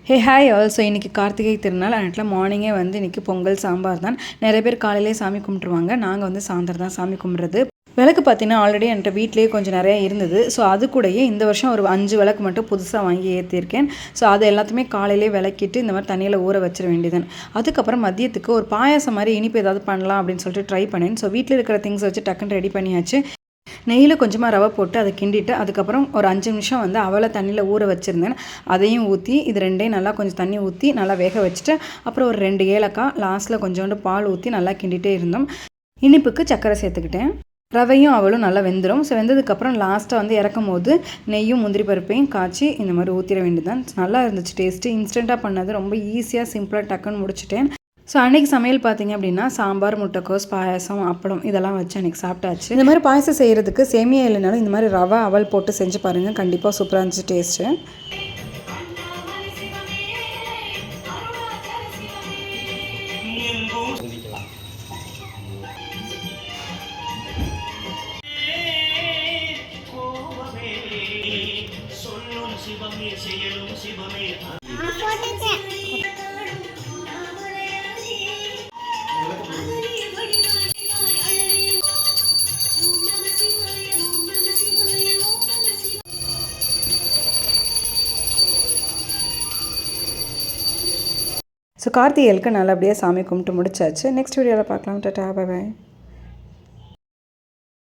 Hey hi also இன்றைக்கி கார்த்திகை திருநாள் அதனால் மார்னிங்கே வந்து இன்றைக்கி பொங்கல் சாம்பார் தான். நிறைய பேர் காலையிலே சாமி கும்பிட்ருவாங்க. நாங்கள் வந்து சாயந்தரம் தான் சாமி கும்பிட்றது. விளக்கு பார்த்தீங்கன்னா ஆல்ரெடி என்கிட்ட வீட்லேயே கொஞ்சம் நிறையா இருந்தது. ஸோ அது கூடயே இந்த வருஷம் ஒரு 5 விளக்கு மட்டும் புதுசாக வாங்கி ஏற்றிருக்கேன். ஸோ அது எல்லாத்தையுமே காலையிலே விளக்கிட்டு இந்த மாதிரி தண்ணியில் ஊற வச்சிட வேண்டியதுதான். அதுக்கப்புறம் மதியத்துக்கு ஒரு பாயாசம் மாதிரி இனிப்பு ஏதாவது பண்ணலாம் அப்படின்னு சொல்லிட்டு ட்ரை பண்ணேன். ஸோ வீட்டில் இருக்கிற திங்ஸ் வச்சு டக்குன்னு ரெடி பண்ணியாச்சு. நெய்யில் கொஞ்சமாக ரவை போட்டு அதை கிண்டிட்டு அதுக்கப்புறம் ஒரு 5 நிமிஷம் வந்து அவலை தண்ணியில் ஊற வச்சுருந்தேன். அதையும் ஊற்றி இது ரெண்டையும் நல்லா கொஞ்சம் தண்ணி ஊற்றி நல்லா வேக வச்சுட்டு அப்புறம் ஒரு 2 ஏலக்காய் லாஸ்ட்டில் கொஞ்சோண்டு பால் ஊற்றி நல்லா கிண்டிகிட்டே இருந்தோம். இனிப்புக்கு சர்க்கரை சேர்த்துக்கிட்டேன். ரவையும் அவளும் நல்லா வெந்துடும். ஸோ வெந்ததுக்கப்புறம் லாஸ்ட்டாக வந்து இறக்கும் போது நெய்யும் முந்திரி பருப்பையும் காய்ச்சி இந்த மாதிரி ஊற்றிட வேண்டியதுதான். நல்லா இருந்துச்சு டேஸ்ட்டு. இன்ஸ்டண்ட்டாக பண்ணது, ரொம்ப ஈஸியாக சிம்பிளாக டக்குன்னு முடிச்சிட்டேன். ஸோ அன்றைக்கி சமையல் பார்த்திங்க அப்படின்னா சாம்பார், முட்டைக்கோஸ், பாயாசம், அப்பளம் இதெல்லாம் வச்சு அன்றைக்கி சாப்பிட்டாச்சு. இந்த மாதிரி பாயசம் செய்கிறதுக்கு சேமியா இல்லைனாலும் இந்த மாதிரி ரவை அவல் போட்டு செஞ்சு பாருங்கள். கண்டிப்பாக சூப்பராக இருந்துச்சு டேஸ்ட்டு. ஸோ கார்த்திகைக்கு நல்லபடியாக சாமி கும்பிட்டு முடிச்சாச்சு. நெக்ஸ்ட் வீடியோவில் பார்க்கலாம். Tata, bye bye.